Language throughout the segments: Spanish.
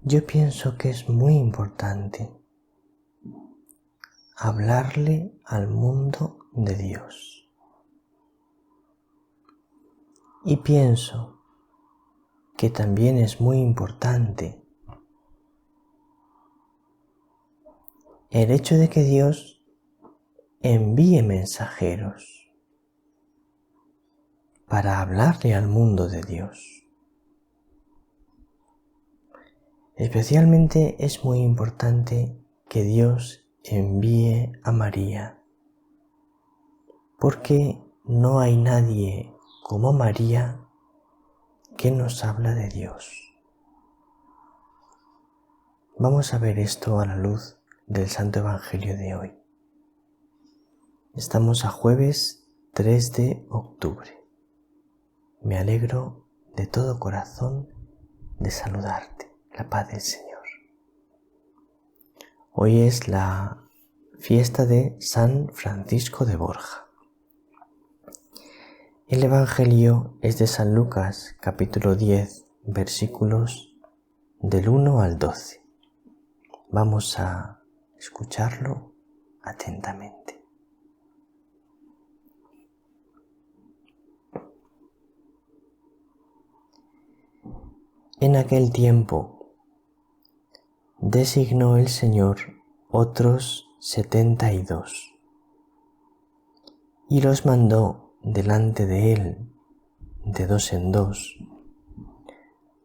Yo pienso que es muy importante hablarle al mundo de Dios. Y pienso que también es muy importante el hecho de que Dios envíe mensajeros para hablarle al mundo de Dios. Especialmente es muy importante que Dios envíe a María, porque no hay nadie como María que nos habla de Dios. Vamos a ver esto a la luz del Santo Evangelio de hoy. Estamos a jueves 3 de octubre. Me alegro de todo corazón de saludarte. La paz del Señor. Hoy es la fiesta de San Francisco de Borja. El Evangelio es de San Lucas, capítulo 10, versículos del 1 al 12. Vamos a escucharlo atentamente. En aquel tiempo designó el Señor otros 72 y los mandó delante de él, de dos en dos,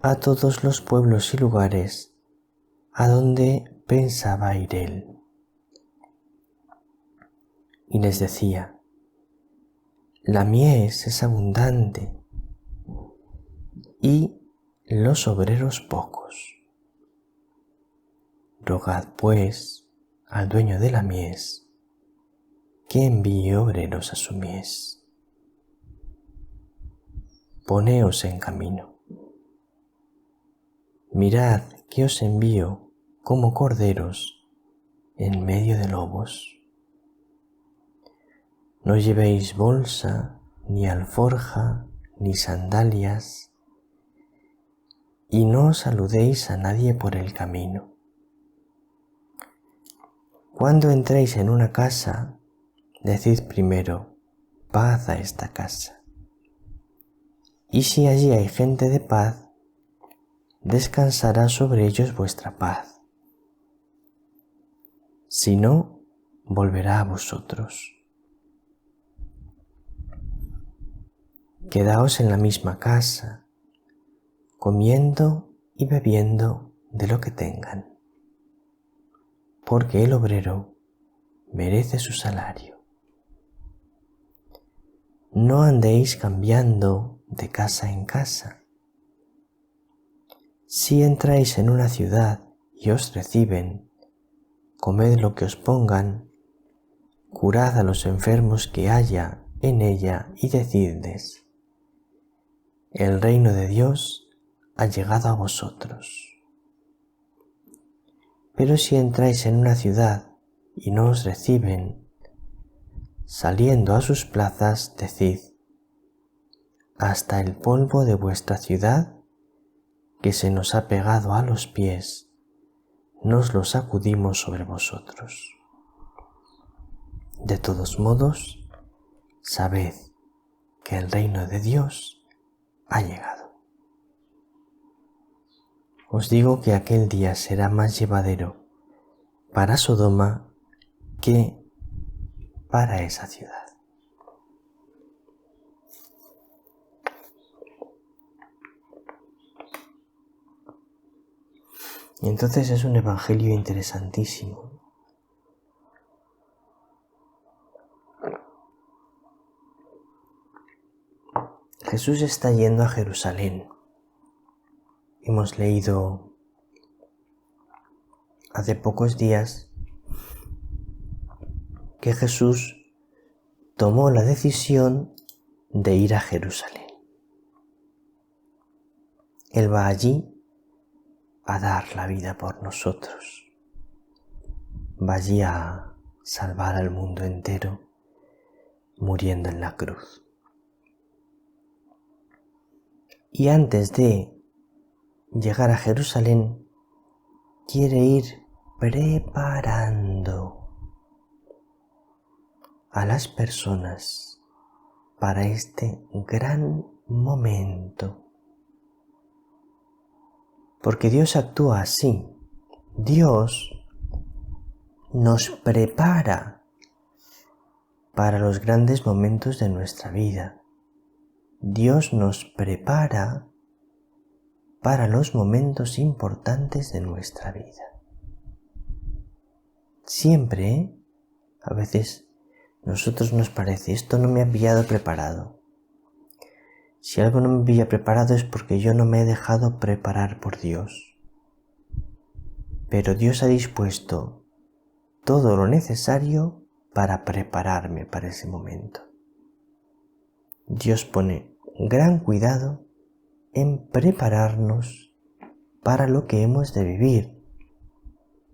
a todos los pueblos y lugares a donde pensaba ir él. Y les decía: la mies es abundante y los obreros pocos. Rogad pues al dueño de la mies que envíe obreros a su mies. Poneos en camino. Mirad que os envío como corderos en medio de lobos. No llevéis bolsa, ni alforja, ni sandalias, y no saludéis a nadie por el camino. Cuando entréis en una casa, decid primero: paz a esta casa. Y si allí hay gente de paz, descansará sobre ellos vuestra paz. Si no, volverá a vosotros. Quedaos en la misma casa, comiendo y bebiendo de lo que tengan, porque el obrero merece su salario. No andéis cambiando de casa en casa. Si entráis en una ciudad y os reciben, comed lo que os pongan, curad a los enfermos que haya en ella y decidles: el reino de Dios ha llegado a vosotros. Pero si entráis en una ciudad y no os reciben, saliendo a sus plazas, decid: hasta el polvo de vuestra ciudad, que se nos ha pegado a los pies, nos lo sacudimos sobre vosotros. De todos modos, sabed que el reino de Dios ha llegado. Os digo que aquel día será más llevadero para Sodoma que para esa ciudad. Y entonces es un evangelio interesantísimo. Jesús está yendo a Jerusalén. Hemos leído hace pocos días que Jesús tomó la decisión de ir a Jerusalén. Él va allí a dar la vida por nosotros. Va allí a salvar al mundo entero, muriendo en la cruz. Y antes de llegar a Jerusalén, quiere ir preparando a las personas para este gran momento. Porque Dios actúa así. Dios nos prepara para los grandes momentos de nuestra vida. Dios nos prepara para los momentos importantes de nuestra vida. Siempre, a veces, nosotros nos parece, esto no me ha pillado preparado. Si algo no me pilla preparado es porque yo no me he dejado preparar por Dios. Pero Dios ha dispuesto todo lo necesario para prepararme para ese momento. Dios pone gran cuidado en prepararnos para lo que hemos de vivir,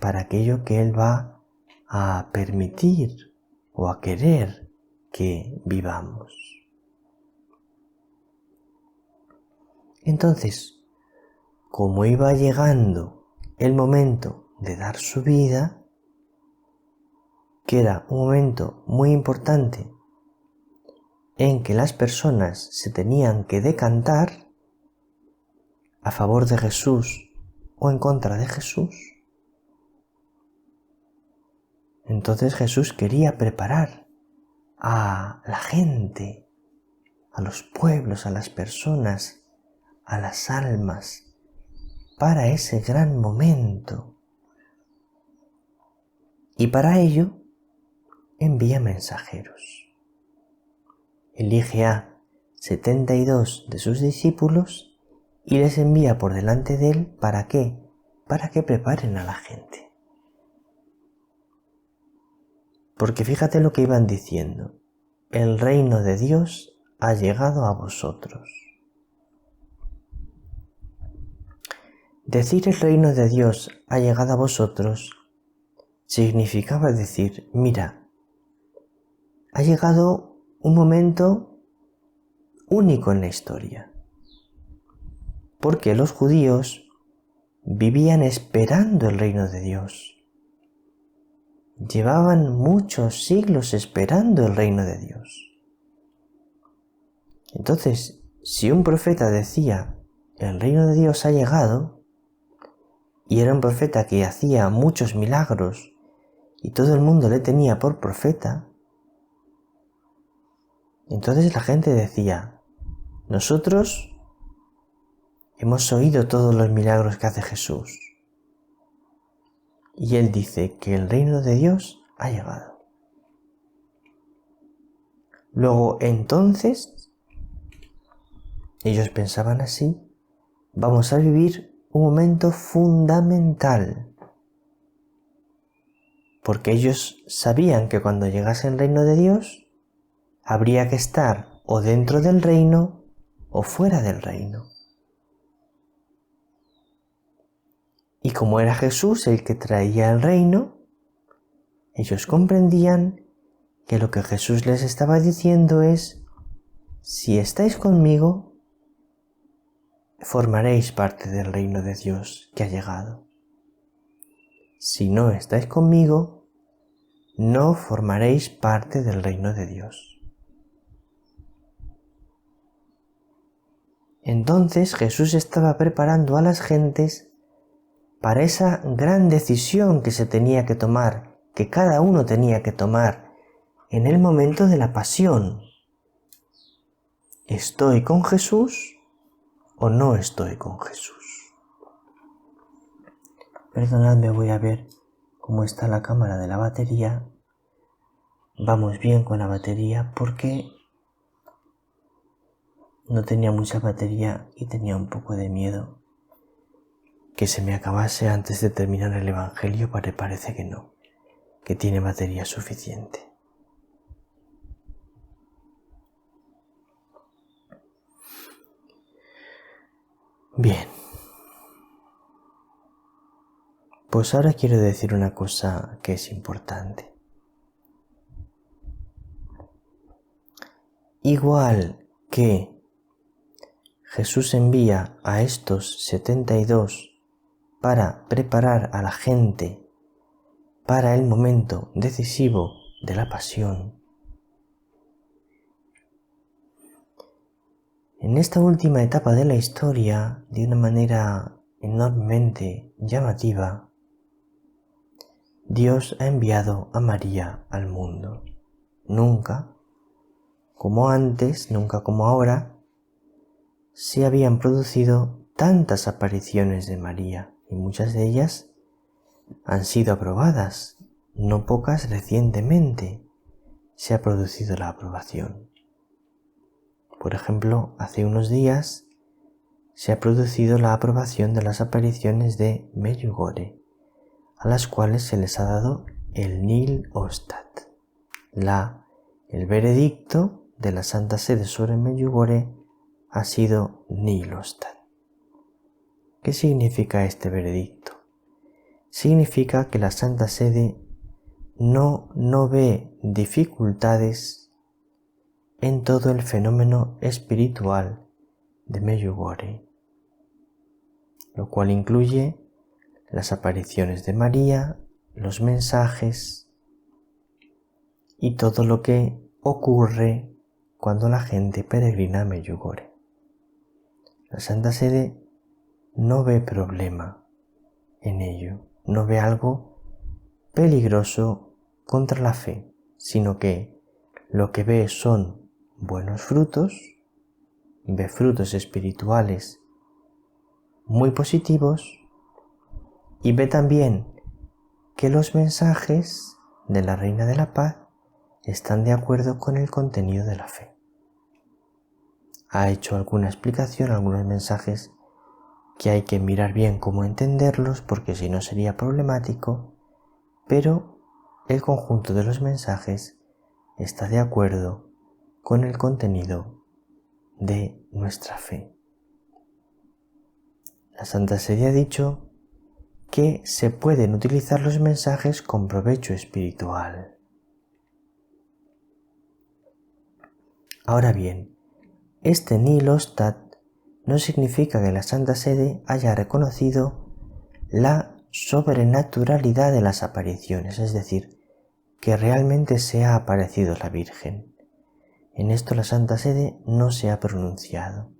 para aquello que Él va a permitir o a querer que vivamos. Entonces, como iba llegando el momento de dar su vida, que era un momento muy importante en que las personas se tenían que decantar a favor de Jesús o en contra de Jesús, entonces Jesús quería preparar a la gente, a los pueblos, a las personas, a las almas, para ese gran momento. Y para ello envía mensajeros. Elige a 72 de sus discípulos y les envía por delante de él. ¿Para qué? Para que preparen a la gente. Porque fíjate lo que iban diciendo. El reino de Dios ha llegado a vosotros. Decir el reino de Dios ha llegado a vosotros significaba decir, mira, ha llegado un momento único en la historia. Porque los judíos vivían esperando el reino de Dios. Llevaban muchos siglos esperando el reino de Dios. Entonces, si un profeta decía, el reino de Dios ha llegado, y era un profeta que hacía muchos milagros, y todo el mundo le tenía por profeta, entonces la gente decía, nosotros hemos oído todos los milagros que hace Jesús. Y él dice que el reino de Dios ha llegado. Luego, entonces, ellos pensaban así, vamos a vivir un momento fundamental. Porque ellos sabían que cuando llegase el reino de Dios, habría que estar o dentro del reino o fuera del reino. Y como era Jesús el que traía el reino, ellos comprendían que lo que Jesús les estaba diciendo es, si estáis conmigo, formaréis parte del reino de Dios que ha llegado. Si no estáis conmigo, no formaréis parte del reino de Dios. Entonces Jesús estaba preparando a las gentes para esa gran decisión que se tenía que tomar, que cada uno tenía que tomar en el momento de la pasión. ¿Estoy con Jesús o no estoy con Jesús? Perdonadme, voy a ver cómo está la cámara de la batería. Vamos bien con la batería porque no tenía mucha batería y tenía un poco de miedo que se me acabase antes de terminar el Evangelio, pero parece que no, que tiene batería suficiente. Bien, pues ahora quiero decir una cosa que es importante. Igual que Jesús envía a estos 72 para preparar a la gente para el momento decisivo de la pasión. En esta última etapa de la historia, de una manera enormemente llamativa, Dios ha enviado a María al mundo. Nunca, como antes, nunca como ahora, se habían producido tantas apariciones de María, y muchas de ellas han sido aprobadas, no pocas recientemente se ha producido la aprobación. Por ejemplo, hace unos días se ha producido la aprobación de las apariciones de Medjugorje, a las cuales se les ha dado el Nihil Ostat, el veredicto de la Santa Sede sobre Medjugorje ha sido Nihil Ostat. ¿Qué significa este veredicto? Significa que la Santa Sede no ve dificultades en todo el fenómeno espiritual de Medjugorje, lo cual incluye las apariciones de María, los mensajes y todo lo que ocurre cuando la gente peregrina a Medjugorje. La Santa Sede no ve problema en ello, no ve algo peligroso contra la fe, sino que lo que ve son buenos frutos, ve frutos espirituales muy positivos y ve también que los mensajes de la Reina de la Paz están de acuerdo con el contenido de la fe. Ha hecho alguna explicación, algunos mensajes que hay que mirar bien cómo entenderlos porque si no sería problemático, pero el conjunto de los mensajes está de acuerdo con el contenido de nuestra fe. La Santa Sede ha dicho que se pueden utilizar los mensajes con provecho espiritual. Ahora bien, este Nihil Ostat no significa que la Santa Sede haya reconocido la sobrenaturalidad de las apariciones, es decir, que realmente se ha aparecido la Virgen. En esto la Santa Sede no se ha pronunciado.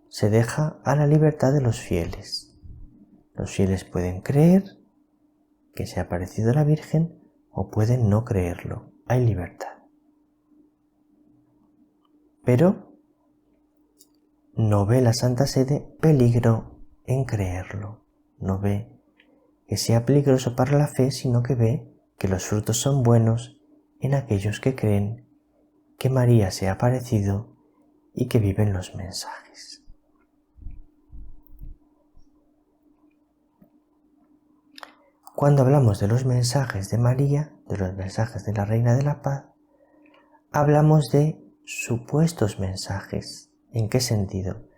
Se deja a la libertad de los fieles. Los fieles pueden creer que se ha aparecido la Virgen o pueden no creerlo. Hay libertad. Pero no ve la Santa Sede peligro en creerlo. No ve que sea peligroso para la fe, sino que ve que los frutos son buenos en aquellos que creen que María se ha aparecido y que viven los mensajes. Cuando hablamos de los mensajes de María, de los mensajes de la Reina de la Paz, hablamos de supuestos mensajes. ¿En qué sentido?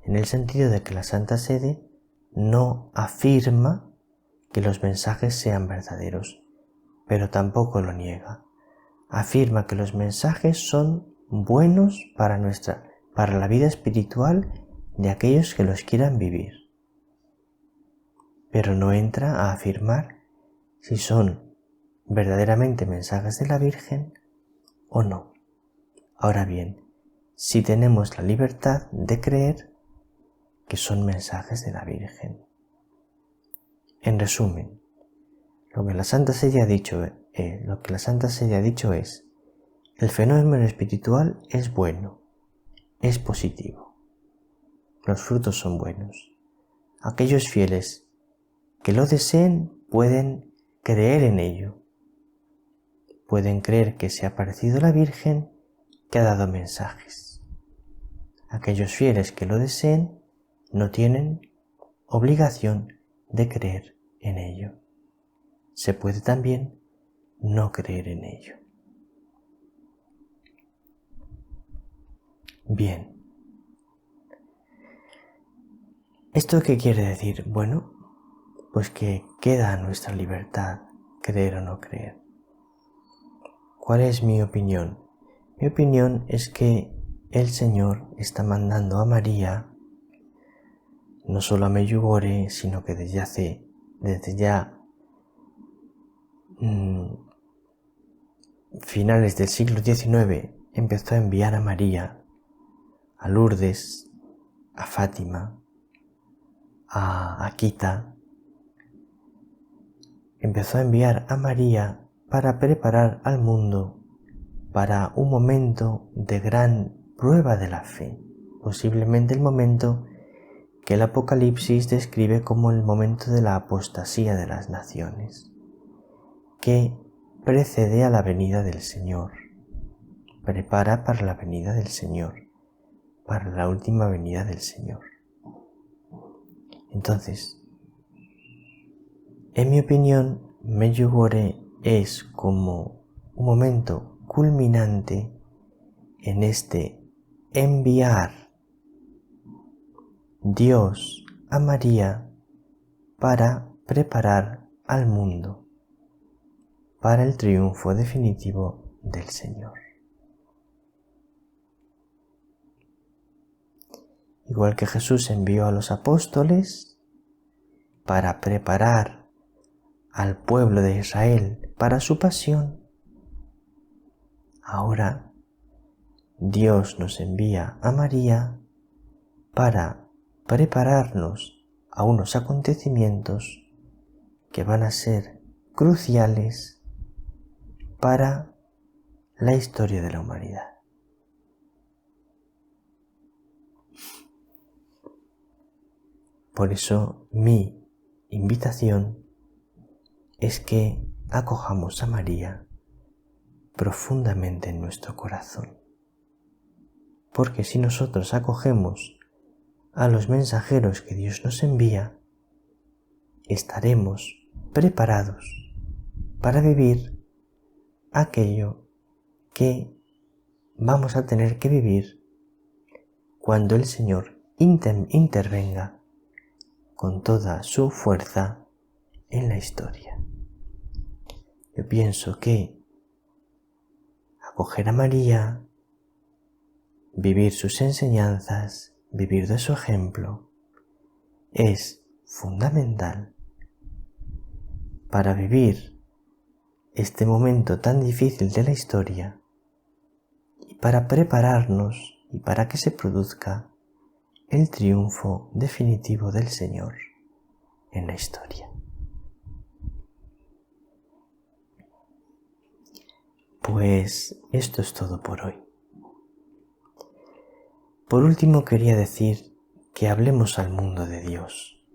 En el sentido de que la Santa Sede no afirma que los mensajes sean verdaderos, pero tampoco lo niega. Afirma que los mensajes son buenos para la vida espiritual de aquellos que los quieran vivir. Pero no entra a afirmar si son verdaderamente mensajes de la Virgen o no. Ahora bien, sí tenemos la libertad de creer que son mensajes de la Virgen. En resumen, lo que la Santa Sede ha dicho es: el fenómeno espiritual es bueno, es positivo. Los frutos son buenos. Aquellos fieles que lo deseen pueden creer en ello. Pueden creer que se ha aparecido la Virgen, que ha dado mensajes. Aquellos fieles que lo deseen no tienen obligación de creer en ello. Se puede también no creer en ello. Bien. ¿Esto qué quiere decir? Bueno, pues que queda a nuestra libertad creer o no creer. ¿Cuál es mi opinión? Mi opinión es que el Señor está mandando a María no solo a Medjugorje, sino que desde ya finales del siglo XIX empezó a enviar a María a Lourdes, a Fátima, a Akita. Empezó a enviar a María para preparar al mundo para un momento de gran prueba de la fe, posiblemente el momento que el Apocalipsis describe como el momento de la apostasía de las naciones, que precede a la venida del Señor, prepara para la venida del Señor, para la última venida del Señor. Entonces, en mi opinión, Medjugorje es como un momento culminante en este enviar Dios a María para preparar al mundo para el triunfo definitivo del Señor. Igual que Jesús envió a los apóstoles para preparar al pueblo de Israel para su pasión, ahora Dios nos envía a María para prepararnos a unos acontecimientos que van a ser cruciales para la historia de la humanidad. Por eso mi invitación es que acojamos a María profundamente en nuestro corazón. Porque si nosotros acogemos a los mensajeros que Dios nos envía, estaremos preparados para vivir aquello que vamos a tener que vivir cuando el Señor intervenga con toda su fuerza en la historia. Yo pienso que acoger a María, vivir sus enseñanzas, vivir de su ejemplo, es fundamental para vivir este momento tan difícil de la historia y para prepararnos y para que se produzca el triunfo definitivo del Señor en la historia. Pues esto es todo por hoy. Por último quería decir que hablemos al mundo de Dios.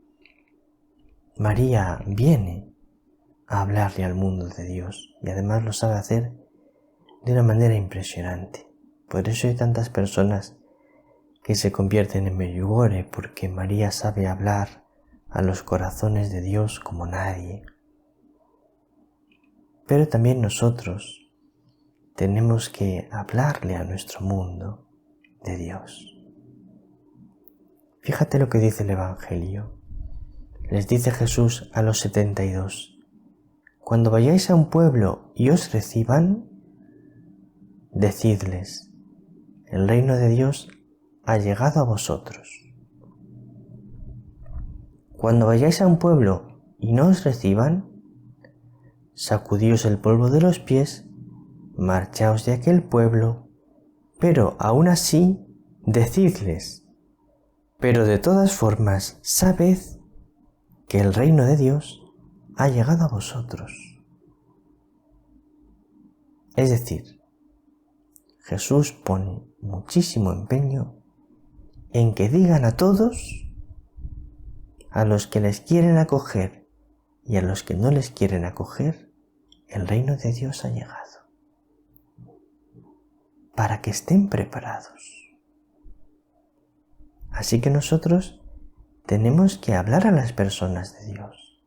María viene a hablarle al mundo de Dios y además lo sabe hacer de una manera impresionante. Por eso hay tantas personas que se convierten en Medjugorje, porque María sabe hablar a los corazones de Dios como nadie. Pero también nosotros tenemos que hablarle a nuestro mundo de Dios. Fíjate lo que dice el Evangelio. Les dice Jesús a los 72: cuando vayáis a un pueblo y os reciban, decidles: el reino de Dios ha llegado a vosotros. Cuando vayáis a un pueblo y no os reciban, sacudíos el polvo de los pies, marchaos de aquel pueblo, pero aún así decidles: pero de todas formas sabed que el reino de Dios ha llegado a vosotros. Es decir, Jesús pone muchísimo empeño en que digan a todos, a los que les quieren acoger y a los que no les quieren acoger, el reino de Dios ha llegado, para que estén preparados. Así que nosotros tenemos que hablar a las personas de Dios.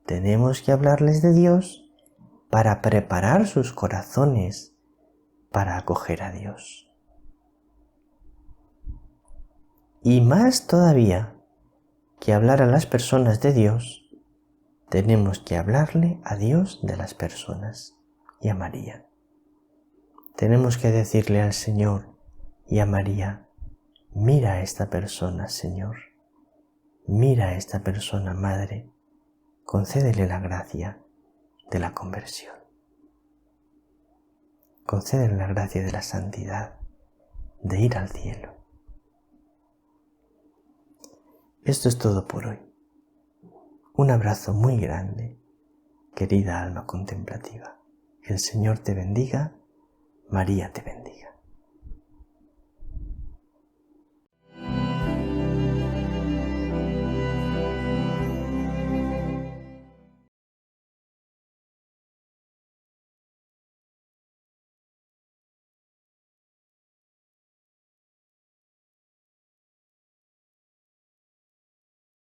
Tenemos que hablarles de Dios para preparar sus corazones para acoger a Dios. Y más todavía que hablar a las personas de Dios, tenemos que hablarle a Dios de las personas y a María. Tenemos que decirle al Señor y a María: Mira a esta persona, Señor. Mira a esta persona, Madre. Concédele la gracia de la conversión. Concédele la gracia de la santidad, de ir al cielo. Esto es todo por hoy. Un abrazo muy grande, querida alma contemplativa. Que el Señor te bendiga, María te bendiga.